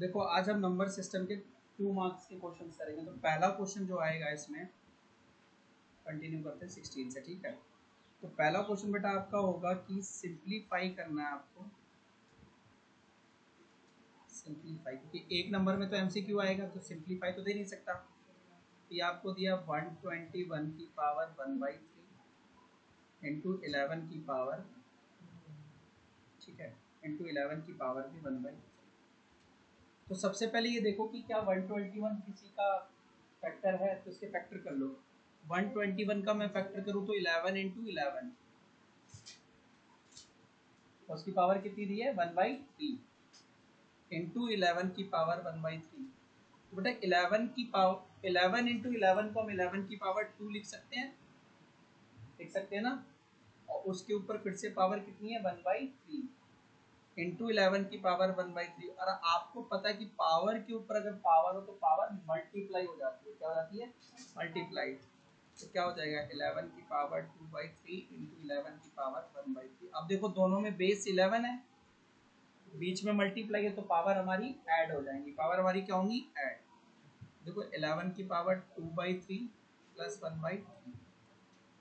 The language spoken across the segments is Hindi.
देखो आज हम नंबर सिस्टम के 2 मार्क्स के क्वेश्चन करेंगे। तो पहला क्वेश्चन जो आएगा इसमें, कंटिन्यू करते हैं 16 से, ठीक है। तो पहला क्वेश्चन बेटा आपका होगा कि सिंप्लीफाई करना है आपको। सिंप्लीफाई, क्योंकि एक नंबर में तो एमसीक्यू आएगा तो सिंप्लीफाई तो दे नहीं सकता। तो ये आपको दिया 121 की पावर 1/3 इंटू 11 की पावर, ठीक है, इंटू 11 की पावर भी 1/3। तो सबसे पहले ये देखो कि क्या 121 किसी का फैक्टर है, तो इसके फैक्टर कर लो। 121 का मैं फैक्टर करूँ तो 11 इंटू 11, तो उसकी पावर कितनी दी है 1/3 इंटू 11 की पावर 1/3। तो बेटा 11 की पावर 11 इंटू 11 को हम 11 की पावर 2 लिख सकते हैं ना। और उसके ऊपर फिर से पावर कितनी है 1/3 इंटू 11 की पावर 1/3। और आपको पता है कि पावर के ऊपर अगर पावर हो तो पावर मल्टीप्लाई हो जाती है। क्या हो जाती है? मल्टीप्लाई। तो क्या हो जाएगा 11 की पावर 2/3 इंटू 11 की पावर 1/3। अब देखो दोनों में बेस 11 है, बीच में मल्टीप्लाई है, तो पावर हमारी ऐड हो जाएंगी। पावर हमारी क्या होंगी? ऐड। देखो 11 की पावर 2/3 प्लस 1/3,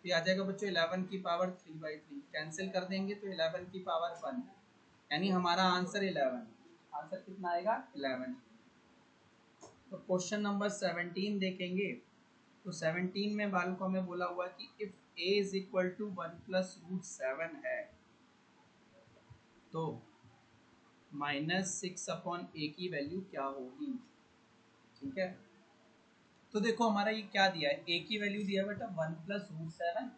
तो आ जाएगा बच्चों 11 की पावर 3/3। कैंसिल कर देंगे तो 11 की पावर 1, यानी हमारा आंसर 11। आंसर कितना आएगा? 11। तो क्वेश्चन नंबर 17 देखेंगे। तो 17 में बाल को हमें बोला हुआ कि if a is equal to 1+√7 है तो -6/a की वैल्यू क्या होगी, ठीक है। तो देखो हमारा ये क्या दिया है, a की वैल्यू दिया है बेटा 1+√7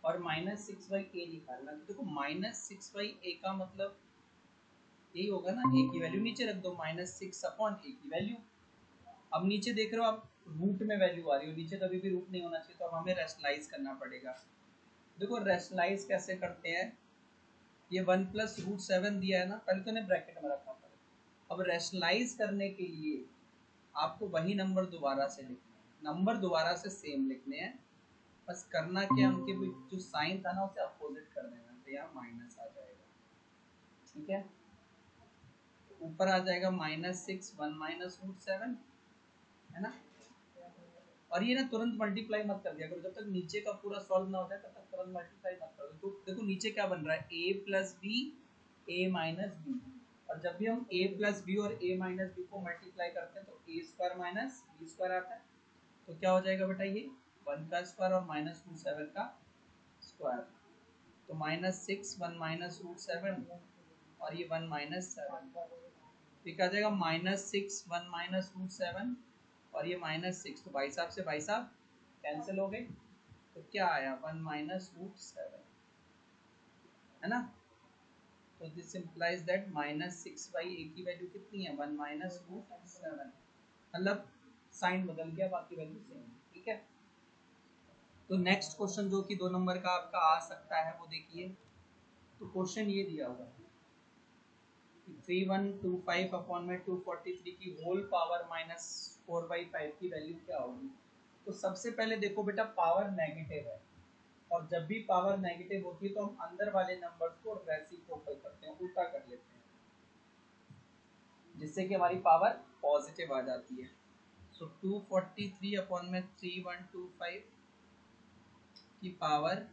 और -6/a निकालना। तो देखो -6/a का मतलब यही होगा ना, a की वैल्यू नीचे रख दो, -6/a की वैल्यू। अब नीचे देख रहे हो आप, रूट में वैल्यू आ रही हो, नीचे कभी भी रूट नहीं होना चाहिए, तो अब हमें रेशनलाइज करना पड़ेगा। देखो रेशनलाइज कैसे करते हैं, ये 1+√7 दिया है ना, पहले तो इन्हें ब्रैकेट में रखना पड़ेगा। अब रेशनलाइज करने के लिए आपको वही नंबर दोबारा से लिखने हैं, नंबर दोबारा से सेम लिखने हैं। बस करना क्या, उनके जो साइन था ना उसे अपोजिट कर देना, तो यहाँ माइनस आ जाएगा, ठीक है। ऊपर आ जाएगा -6 1-√7, है ना। और ये ना तुरंत मल्टीप्लाई मत कर दिया करो, जब तक नीचे का पूरा सॉल्व ना हो जाए तब तक तुरंत मल्टीप्लाई मत करो। तो देखो नीचे क्या बन रहा है, a+b a-b, और जब भी हम a+b और a-b को मल्टीप्लाई करते हैं तो a² - b² आता है। तो क्या हो जाएगा बेटा, ये 1 का स्क्वायर और -√7 का स्क्वायर। तो -6 1-√7 और ये 1-7, ठीक आ जाएगा -6 1-√7 और ये -6। तो भाई साहब से भाई साहब कैंसिल हो गए, तो क्या आया 1-√7, है ना। तो दिस इंप्लाइज दैट -6/a की वैल्यू कितनी है 1-√7, मतलब साइन बदल गया, बाकी वैल्यू सेम, ठीक है। तो नेक्स्ट क्वेश्चन जो कि 2 नंबर का आपका आ सकता है वो देखिए। तो क्वेश्चन ये दिया हुआ है 3125/243 की होल पावर -4/5 की वैल्यू क्या होगी। तो सबसे पहले देखो बेटा पावर नेगेटिव है, और जब भी पावर नेगेटिव होती है तो हम अंदर वाले नंबर्स को रेसिप्रोकल करते हैं, उल्टा कर लेते हैं, जिससे कि हमारी पावर पॉजिटिव आ जाती है। सो 243/3125 की पावर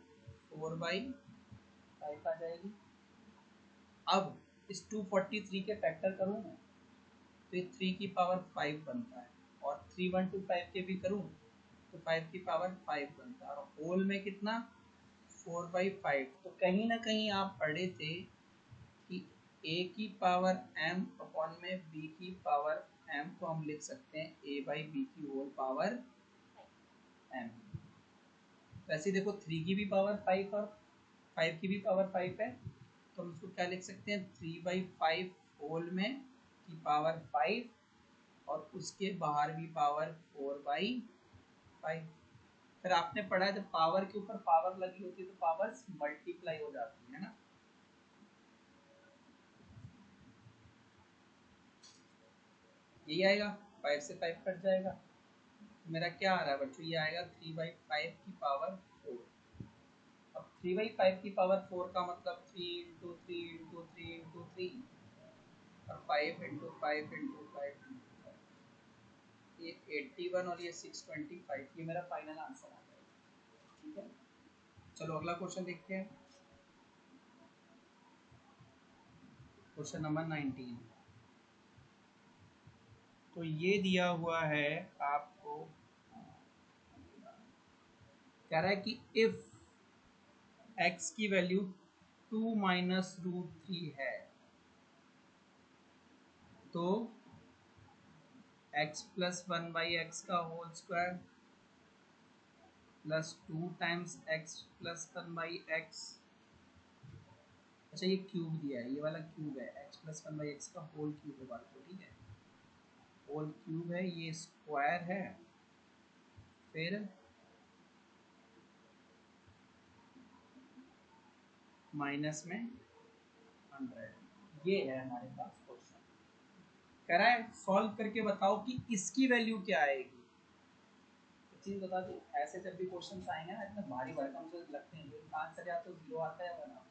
4/5 आ जाएगी। अब इस 243 के फैक्टर करूँ तो ये 3 की पावर 5 बनता है, और 3125 के भी करूँ तो 5 की पावर 5 बनता है, और होल में कितना 4/5। तो कहीं ना कहीं आप पढ़े थे कि a की पावर m अपॉन में b की पावर m को हम लिख सकते हैं a/b की होल पावर m। वैसे देखो 3 की भी पावर 5 और 5 की भी पावर 5 है, तो हम इसको क्या लिख सकते हैं 3/5 होल में की पावर 5, और उसके बाहर भी पावर 4/5। फिर आपने पढ़ा है जब पावर के ऊपर पावर लगी होती है तो पावर्स मल्टीप्लाई हो जाती है ना। यही आएगा, 5 से 5 कट जाएगा, मेरा क्या आ रहा है बच्चों, ये आएगा 3/5 की पावर 4। अब 3/5 की पावर 4 का मतलब 3 × 3 × 3 × 3, और 5 × 5 × 5 ये 81 और ये 625, ये मेरा फाइनल आंसर आ जाएगा। ठीक है, चलो अगला क्वेश्चन देखते हैं। Question number 19। तो ये दिया हुआ है आपको, कह रहा है कि इफ x की वैल्यू 2 माइनस रूट 3 है तो x प्लस 1/x का whole square plus 2 times x plus 1/x, अच्छा ये क्यूब दिया है, ये वाला क्यूब है, x प्लस 1/x का होल क्यूब होगा, तो ठीक है होल क्यूब है, ये स्क्वायर है, फिर माइनस में 100, ये है हमारे पास क्वेश्चन। कह रहा है सॉल्व करके बताओ कि इसकी वैल्यू क्या आएगी। चीज बता दो, ऐसे जब भी क्वेश्चन आएंगे ना इतने भारी भरकम से लगते हैं, आंसर या तो 0 आता है या 1 आता है,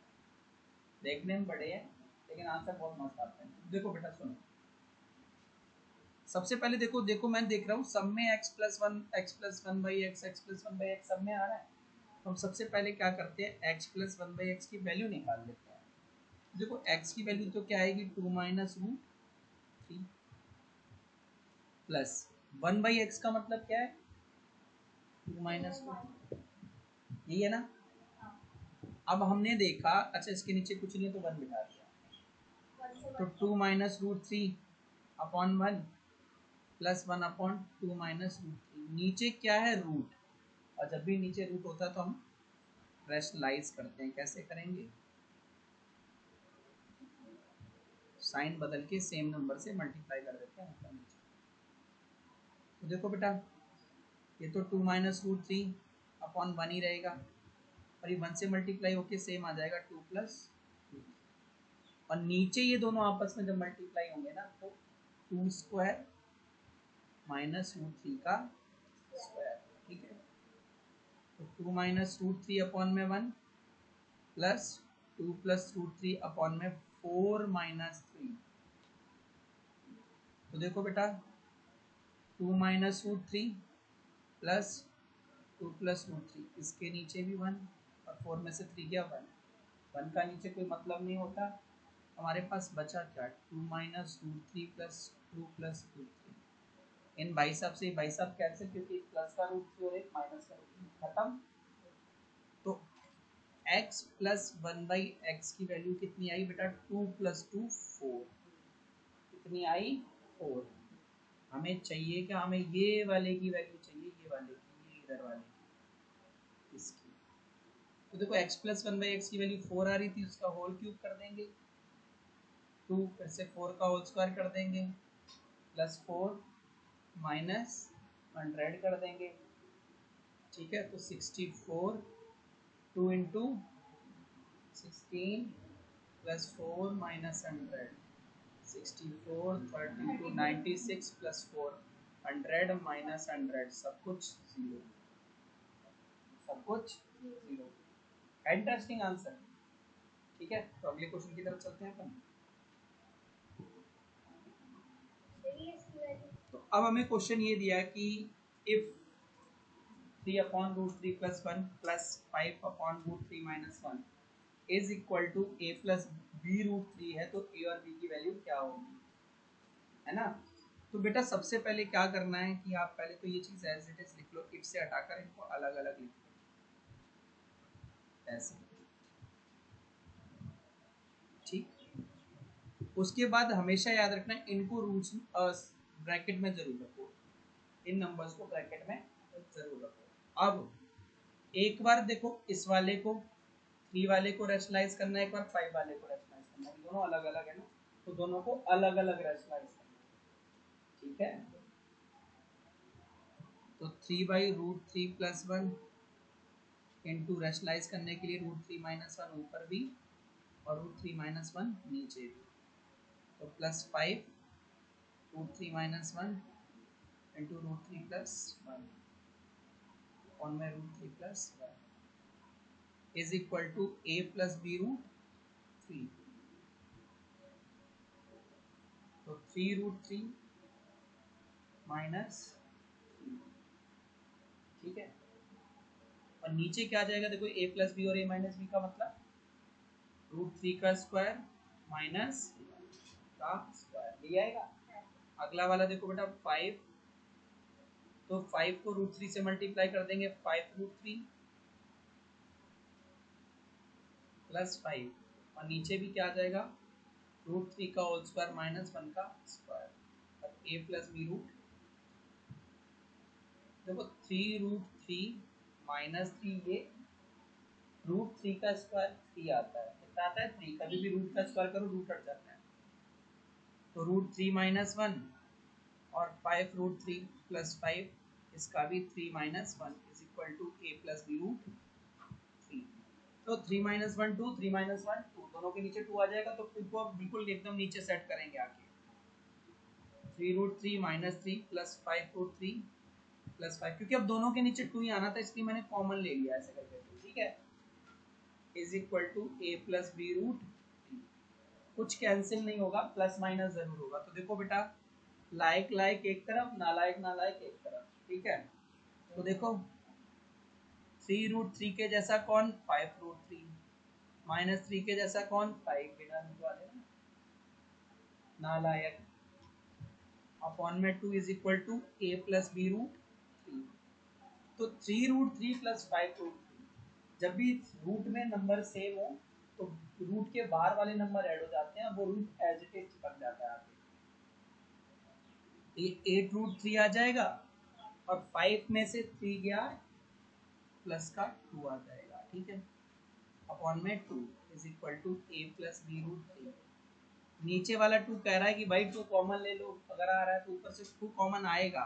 देखने में बड़े हैं लेकिन आंसर बहुत मस्त आता है। देखो बेटा सुनो, सबसे पहले देखो मैं देख रहा हूँ सब में x plus 1/x x plus 1/x सब में आ रहा है, तो हम सबसे पहले क्या करते हैं x प्लस 1/x की वैल्यू निकाल लेते हैं। देखो x की वैल्यू तो क्या आएगी 2 माइनस रूट 3 प्लस 1/x का मतलब क्या है 2 माइनस रूट, यही है ना। अब हमने देखा, अच्छा इसके नीचे कुछ नहीं है तो 1 बिठा दिया, तो 2 minus root 3 upon 1 plus 1 upon 2 minus root 3, नीचे क्या है रूट, और जब भी नीचे रूट होता है तो हम रैशनलाइज करते हैं, कैसे करेंगे, साइन बदल के सेम नंबर से मल्टीप्लाई कर देते हैं ऊपर नीचे। तो देखो बेटा ये तो 2 माइनस रूट 3 अपॉन 1 ही रहेगा, और ये 1 से मल्टीप्लाई होके सेम आ जाएगा 2 प्लस, और नीचे ये दोनों आपस में जब मल्टीप्लाई होंगे ना तो 2 स्क्वायर माइनस रूट 3 का स्क्वायर, ठीक है। तो 2 माइनस रूट 3 अपॉन में 1 प्लस 2 प्लस रूट 3 अपॉन में 4 माइनस 3, तो देखो बेटा 2 minus root 3 plus 2 plus root 3, इसके नीचे भी 1 और 4 में से 3 गया 1 का नीचे कोई मतलब नहीं होता, हमारे पास बचा क्या 2 minus root 3 plus 2 plus root 3, इन भाई साहब से भाई साहब कैंसिल, क्योंकि एक प्लस का रूट 3 और एक माइनस का रूट 3 खत्म। तो x प्लस 1/x की वैल्यू कितनी आई बेटा 2 प्लस 2 4, कितनी आई 4। हमें चाहिए क्या, हमें ये वाले की वैल्यू चाहिए, ये वाले की, ये इधर वाले की, इसकी। तो देखो x प्लस 1/x की वैल्यू 4 आ रही थी, उसका होल क्यूब कर देंगे, 2 फिर से 4 का होल स्क्वायर कर देंगे, प्लस 4 माइनस 100 कर देंगे, ठीक है। तो 64 2 into 16 plus 4 minus 100, 64 32 96 plus 4 100 minus 100, सब कुछ 0, सब कुछ 0। इंटरेस्टिंग आंसर, ठीक है। तो अगले क्वेश्चन की तरफ चलते हैं अपन। तो अब हमें क्वेश्चन ये दिया है कि if 3 upon root 3 plus 1 plus 5 upon root 3 minus 1 is equal to a plus B root 3 है, तो a और b की वैल्यू क्या होगी, है ना। तो बेटा सबसे पहले क्या करना है कि आप पहले तो ये चीज एज इट इज लिख लो, इफ से हटाकर इनको अलग अलग लिख लो ऐसे, ठीक। उसके बाद हमेशा याद रखना है इनको रूट्स ब्रैकेट में जरूर रखो, इन नंबर्स को ब्रैकेट में जरूर रखो। अब एक बार देखो इस वाले को 3 वाले को रैशनलाइज करना है, एक बार 5 वाले को रैशनलाइज करना है, दोनों अलग अलग है ना, तो दोनों को अलग अलग रैशनलाइज करना है, ठीक है। तो 3/√3 प्लस 1 इंटू रैशनलाइज करने के लिए √3 माइनस 1 ऊपर भी और √3 माइनस 1 नीचे भी, तो plus 5 √3 minus 1 into √3 plus 1 on में √3 plus 1 is equal to a plus b √3। तो 3√3 माइनस, ठीक है। और नीचे क्या जाएगा देखो, a प्लस बी और a माइनस बी का मतलब √3 का स्क्वायर माइनस का स्क्वायर, ये आएगा। अगला वाला देखो बेटा 5, तो 5 को √3 से मल्टीप्लाई कर देंगे, 5√3 प्लस 5, और नीचे भी क्या आ जाएगा, √3 का होल स्क्वायर माइनस 1 का स्क्वायर, और a प्लस बी रूट, देखो 3√3 माइनस 3, ये √3 का स्क्वायर 3 आता है, कितना आता है 3, कभी भी रूट का स्क्वायर करो रूट हट जाता है, तो √3 माइनस 1 और 5√3 प्लस 5, इसका भी 3 minus 1 is equal to a plus B root 3। तो 3 माइनस 1 2, 3 माइनस 1 2, दोनों के नीचे 2 आ जाएगा, तो 2 को बिल्कुल एकदम नीचे सेट करेंगे आके, 3√3 माइनस 3 प्लस 5√3 प्लस 5, क्योंकि अब दोनों के नीचे 2 ही आना था इसलिए मैंने कॉमन ले लिया ऐसे करके, ठीक है, is equal to a plus B root 3। कुछ कैंसिल नहीं होगा, प्लस माइनस जरूर होगा। तो देखो बेटा, लाइक लाइक एक तरफ, नालायक नालायक एक तरफ, ठीक है। तो देखो 3√3 के जैसा कौन, 5√3, माइनस 3 के जैसा कौन, 5, बिना रूट वाले नालायक, अपॉन में 2 is equal to a plus B root 3। तो 3√3 प्लस 5√3, जब भी रूट में नंबर सेम हो तो रूट के बाहर वाले नंबर ऐड हो जाते हैं, वो रूट एज इट इज चिपक जाता है आगे, ये 8√3 आ जाएगा, और 5 में से 3 गया, प्लस का 2 आ जाएगा, ठीक है, अपॉन में 2 is equal to a plus B root 3। नीचे वाला 2 कह रहा है कि भाई 2 कॉमन ले लो, अगर आ रहा है तो ऊपर से 2 कॉमन आएगा,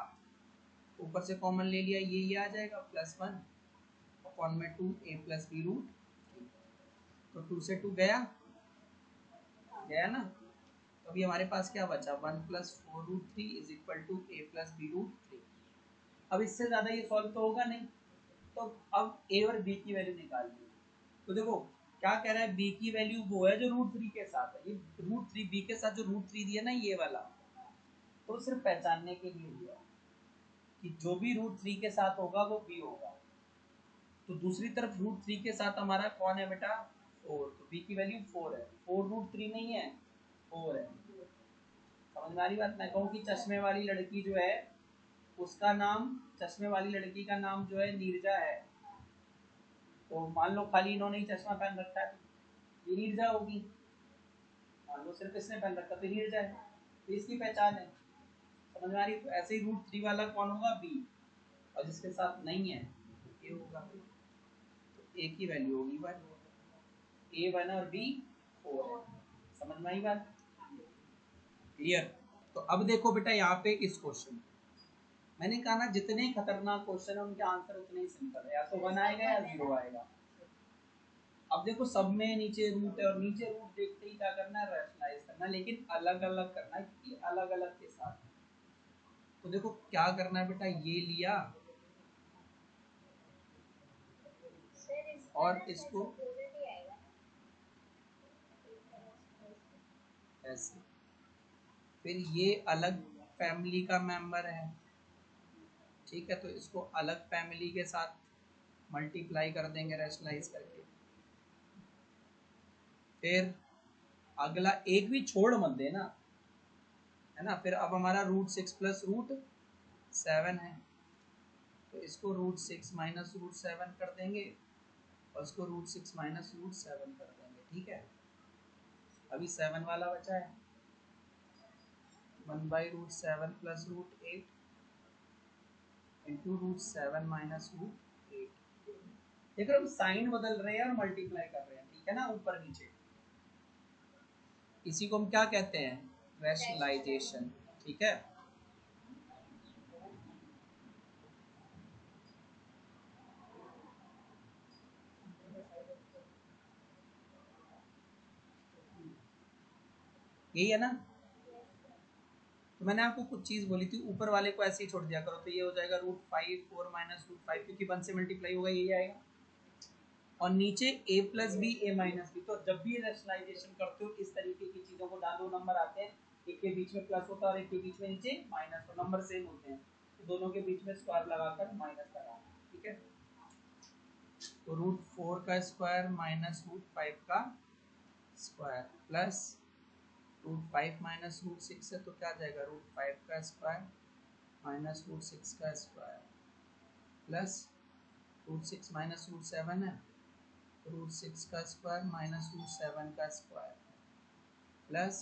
ऊपर से कॉमन ले लिया, ये आ जाएगा प्लस 1 अपॉन में 2 a प्लस बी रूट 3। तो 2 से 2 गया ना, तो अभी हमारे पास क्या बचा, 1 plus 4√3 is equal to a plus B root 3। अब इससे ज़्यादा ये सॉल्व तो होगा नहीं, तो अब a और b की वैल्यू निकालिए। तो देखो क्या कह रहा है, b की वैल्यू वो है जो √3 के साथ है, ये √3 b के साथ जो √3 दिया ना ये वाला, तो सिर्फ पहचानने के लिए दिया कि जो भी √3 के साथ होगा वो b होगा। तो दूसरी तरफ √3 के साथ हमारा कौन है बेटा, 4, तो b की वैल्यू 4 है, 4√3 नहीं है 4 है। समझ में आ रही बात। मैं कहूँ कि चश्मे वाली लड़की जो है उसका नाम, चश्मे वाली लड़की का नाम जो है नीरजा है, तो मान लो खाली इन्होंने ही चश्मा पहन रखा है, तो ये नीरजा होगी। मान लो सिर्फ इसने पहन रखा तो नीरजा है, तो इसकी पहचान है। समझ में आ रही। तो ऐसे ही √3 वाला कौन होगा, बी, और जिसके साथ नहीं है ये होगा, तो ए की वैल्यू होगी 1, ए 1 और बी 4 है। समझ में आई बात, क्लियर। तो अब देखो बेटा यहाँ पे इस क्वेश्चन, मैंने कहा ना जितने खतरनाक क्वेश्चन है उनके आंसर उतने ही सिंपल है, या तो 1 आएगा या 0 आएगा। अब देखो सब में नीचे रूट है, और नीचे रूट देखते ही क्या करना है, रैशनलाइज करना है, लेकिन अलग अलग करना है क्योंकि अलग अलग के साथ। तो देखो क्या करना है बेटा, ये लिया और इसको ऐसे, फिर ये अलग फैमिली का मेंबर है, ठीक है, तो इसको अलग फैमिली के साथ मल्टीप्लाई कर देंगे रैशनलाइज करके। फिर अगला एक भी छोड़ मत देना, है ना। फिर अब हमारा √6 प्लस √7 है, तो इसको √6 माइनस √7 कर देंगे, और इसको √6 माइनस √7 कर देंगे, ठीक है। अभी 7 वाला बचा है, 1/√7 प्लस √8 इंटू √7 माइनस √8। देखो हम साइन बदल रहे हैं और मल्टीप्लाई कर रहे हैं, ठीक है ना, ऊपर नीचे। इसी को हम क्या कहते हैं, रैशनलाइजेशन, ठीक है। यही है ना। तो मैंने आपको कुछ चीज बोली थी, ऊपर वाले को ऐसे ही छोड़ दिया करो, तो ये हो जाएगा √5 4 माइनस √5, क्योंकि 1 से मल्टीप्लाई होगा यही आएगा, और नीचे a plus B a minus B. तो जब भी रैशनलाइजेशन करते हो इस तरीके की चीजों को डालो, नंबर आते हैं एक के बीच में प्लस होता है और एक के बीच में नीचे माइनस, तो नंबर सेम होते हैं, तो दोनों के बीच में स्क्वायर लगाकर माइनस लगा, ठीक है। तो √4 का स्क्वायर माइनस √5 का स्क्वायर प्लस √5 माइनस √6 है, तो क्या आ जाएगा, √5 का स्क्वायर माइनस √6 का स्क्वायर प्लस √6 माइनस √7 है, √6 का स्क्वायर माइनस √7 का स्क्वायर प्लस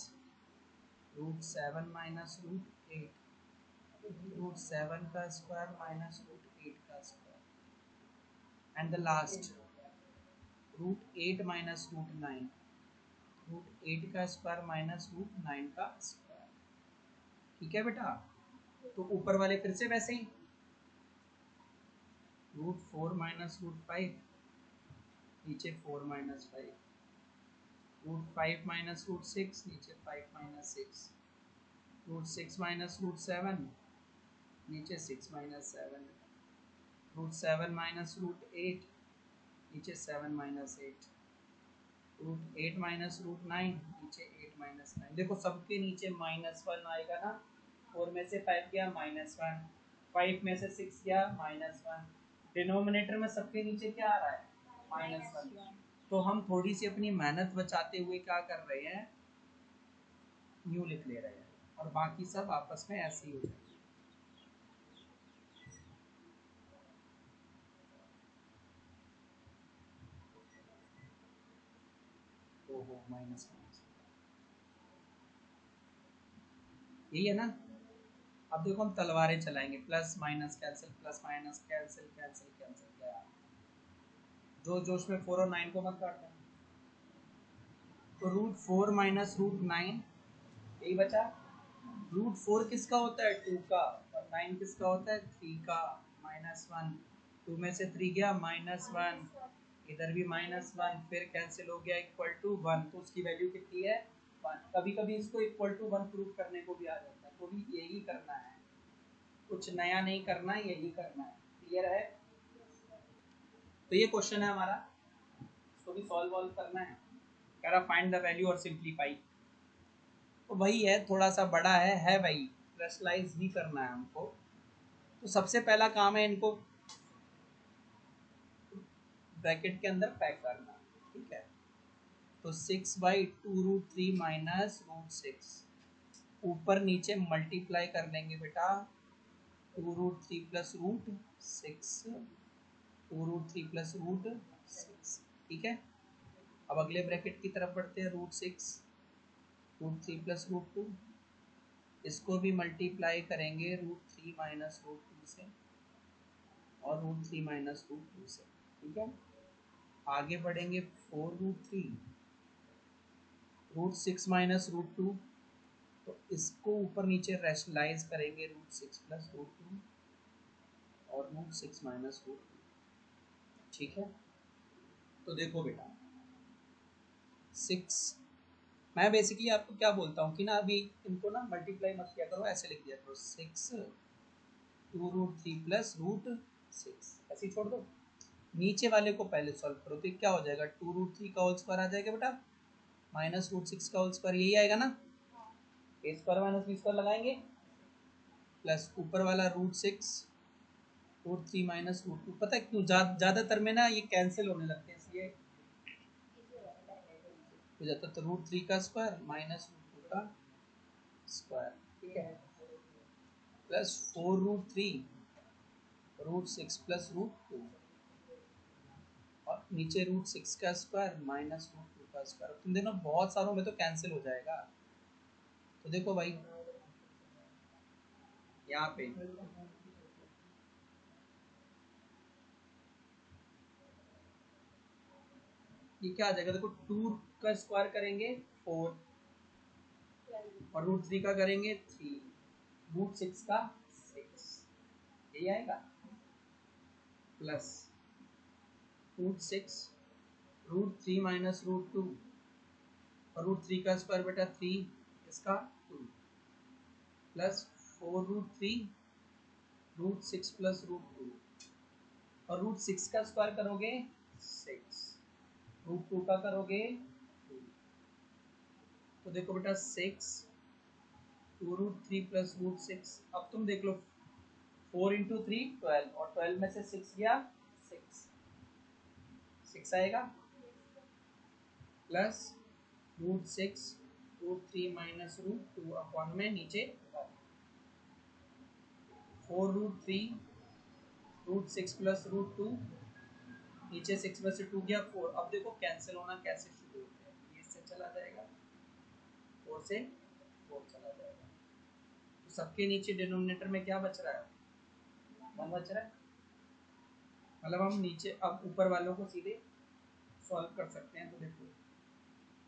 √7 माइनस √8, √7 का स्क्वायर माइनस √8 का square and the last √8 minus √9, √8 का स्क्वायर माइनस √9 का स्क्वायर, ठीक है बेटा। तो ऊपर वाले फिर से वैसे ही √4 माइनस √5, नीचे 4 माइनस 5, √5 माइनस √6, नीचे 5 माइनस 6, √6 माइनस √7, नीचे 6 माइनस 7, √7 माइनस √8, नीचे 7 माइनस 8, √8 माइनस √9, नीचे 8 माइनस 9। देखो सबके नीचे -1 आएगा ना, 4 में से 5 गया -1, 5 में से 6 गया -1, डिनोमिनेटर में सबके नीचे क्या आ रहा है, -1। तो हम थोड़ी सी अपनी मेहनत बचाते हुए क्या कर रहे हैं, न्यू लिख ले रहे हैं, और बाकी सब आपस में ऐसे ही हो जाएगा। ओहो माइनस यही है ना। अब देखो हम तलवारें चलाएंगे, plus minus cancel, plus minus cancel, cancel cancel क्या, जो जोश में 4 और 9 को मत काटना। तो √4 माइनस √9 यही बचा। √4 किसका होता है, 2 का, और 9 किसका होता है, 3 का, -1, 2 में से 3 गया -1, इधर भी -1, फिर कैंसिल हो गया इक्वल टू 1, तो उसकी वैल्यू कितनी है, 1। कभी कभी इसको इक्वल टू 1 प्रूव करने को भी आ जाता है, तो भी यही करना है, कुछ नया नहीं करना है, यही करना है, क्लियर है। तो ये क्वेश्चन है हमारा, इसको भी सॉल्व वॉल्व करना है, कह रहा फाइंड द वैल्यू और सिंप्लीफाई। तो वही है, थोड़ा सा बड़ा है भाई, रैशनलाइज भी करना है हमको। तो सबसे पहला काम है इनको ब्रैकेट के अंदर पैक करना, ठीक है। तो 6/2√3 माइनस √6, ऊपर नीचे मल्टीप्लाई कर लेंगे बेटा, 2√3 प्लस √6, 2√3 प्लस √6, ठीक है। अब अगले ब्रैकेट की तरफ बढ़ते हैं, √6, √3 प्लस √2, इसको भी मल्टीप्लाई करेंगे √3 माइनस √2 से और √3 माइनस √2 से, ठीक है। आगे बढ़ेंगे 4√3, √6 माइनस √2, तो इसको ऊपर नीचे रैशनलाइज करेंगे, √6 प्लस √2 और √6 माइनस √2, ठीक है। तो देखो बेटा 6, मैं बेसिकली आपको क्या बोलता हूँ कि ना अभी इनको ना मल्टीप्लाई मत किया करो, ऐसे लिख दिया करो, 6 2√3 प्लस √6, ऐसे ही छोड़ दो। नीचे वाले को पहले सॉल्व करो, तो क्या हो जाएगा, 2√3 का होल स्क्वायर आ जाएगा बेटा, माइनस √6 का होल स्क्वायर, यही आएगा ना, ए स्क्वायर माइनस बी स्क्वायर लगाएंगे, प्लस ऊपर वाला √6, √3 माइनस √2। पता है क्यों, ज्यादातर में ना ये कैंसिल होने लगते हैं, इसलिए हो जाता, तो √3 का स्क्वायर माइनस √2 का स्क्वायर, ठीक है, प्लस 4√3 √6 प्लस √2, और नीचे √6 का स्क्वायर माइनस √2 का स्क्वायर। तुम देखो बहुत सारों में तो कैंसिल हो जाएगा। तो देखो भाई यहाँ पे ये क्या आ जाएगा, देखो 2 का स्क्वायर करेंगे 4 और √3 का करेंगे 3, √6 का 6, यही आएगा, प्लस √6 √3 माइनस √2 और √3 का स्क्वायर बेटा 3, इसका 2, प्लस 4√3 √6 प्लस √2 और √6 का स्क्वायर करोगे 6, √2 का करोगे 2। तो देखो बेटा 6 2√3 प्लस √6। अब तुम देख लो 4 इंटू 3 12 और 12 में से 6 गया 6 आएगा प्लस √6 √3 माइनस √2 अपॉन में नीचे 4√3 √6 प्लस √2 नीचे 6 में से 2 गया 4। अब देखो कैंसिल होना कैसे शुरू होता है, ये इससे चला जाएगा 4 से 4 चला जाएगा, तो सबके नीचे डिनोमिनेटर में क्या बच रहा है 1 बच रहा है। मतलब हम नीचे अब ऊपर वालों को सीधे सॉल्व कर सकते हैं। तो देखो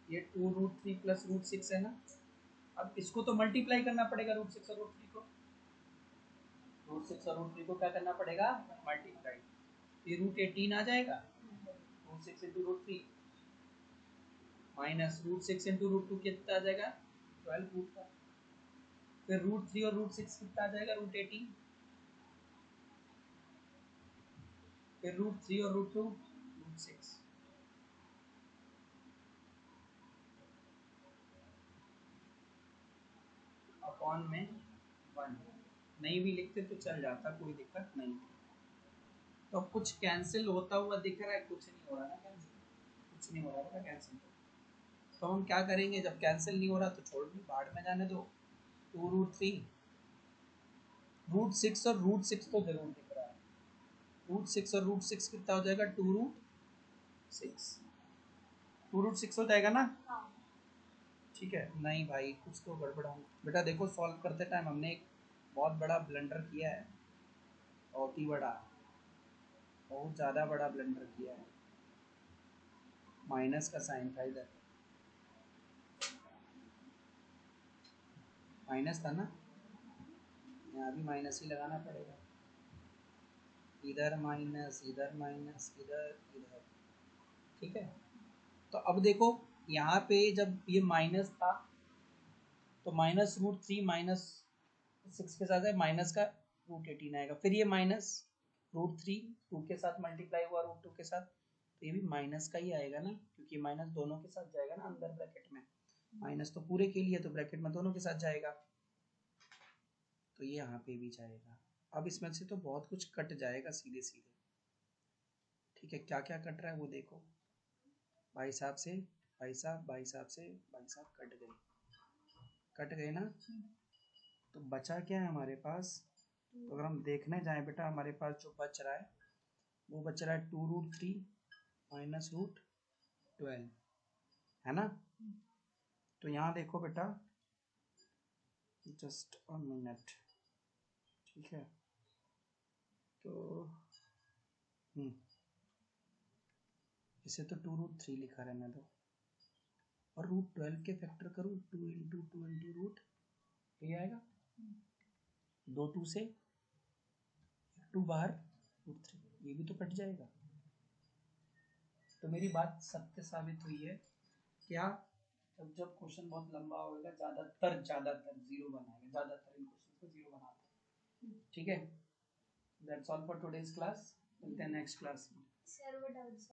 ये 2√3 प्लस √6 है ना, अब इसको तो मल्टीप्लाई करना पड़ेगा √6 और √3 को, √6 और √3 को क्या करना पड़ेगा मल्टीप्लाई, ये √18 आ जाएगा, √6 इंटू √3 माइनस √6 इंटू √2 कितना आ जाएगा 12 रूट का, फिर √3 और √6 कितना आ जाएगा √18, फिर √3 और √2 √6 अपॉन में 1। नहीं भी लिखते तो चल जाता, कोई दिक्कत नहीं। तो कुछ कैंसिल होता हुआ दिख रहा है, कुछ नहीं हो रहा ना कैंसिल, कुछ नहीं हो रहा है कैंसिल। तो हम क्या करेंगे, जब कैंसिल नहीं हो रहा तो छोड़ दो, भाड़ में जाने दो। 2√3 √6 और √6 तो जरूर दिख रहा है, √6 और √6 कितना हो जाएगा 2√6, 2√6 हो जाएगा ना। ठीक है, नहीं भाई कुछ तो गड़बड़ होगा बेटा। देखो सॉल्व करते टाइम हमने एक बहुत बड़ा ब्लंडर किया है, बहुत ही बड़ा, बहुत ज़्यादा बड़ा ब्लंडर किया है। माइनस का साइन था इधर, माइनस था ना, यहाँ भी माइनस ही लगाना पड़ेगा, इधर माइनस इधर माइनस इधर इधर। ठीक है, तो अब देखो यहाँ पे जब ये माइनस था तो माइनस √3 माइनस 6 के साथ है, माइनस का √18 आएगा, फिर ये माइनस √3 2 के साथ मल्टीप्लाई हुआ √2 के साथ, तो ये भी माइनस का ही आएगा ना, क्योंकि माइनस दोनों के साथ जाएगा ना अंदर ब्रैकेट में, माइनस तो पूरे के लिए, तो ब्रैकेट में दोनों के साथ जाएगा, तो ये यहाँ पे भी जाएगा। अब इसमें से तो बहुत कुछ कट जाएगा सीधे सीधे। ठीक है, क्या क्या कट रहा है वो देखो, भाई साहब से भाई साहब, भाई साहब से भाई साहब कट गए ना। तो बचा क्या है हमारे पास, तो अगर हम देखने जाएं बेटा, हमारे पास जो बच रहा है वो बच रहा है 2√3 माइनस √12 है ना। तो यहाँ देखो बेटा, जस्ट अ मिनट, ठीक है, तो इसे तो 2√3 लिखा रहने दो, और √12 के फैक्टर करूँ 2 इंटू 2 इंटू रूट, ये आएगा 2 2 से 2 बाहर √3, ये भी तो कट जाएगा। तो मेरी बात सत्य साबित हुई है क्या, जब जब क्वेश्चन बहुत लंबा होगा ज़्यादातर जीरो बनाएंगे, ज़्यादातर इन क्वेश्चन को जीरो बनाते हैं। ठीक है, that's all for today's class, मिलते हैं नेक्स्ट क्लास में।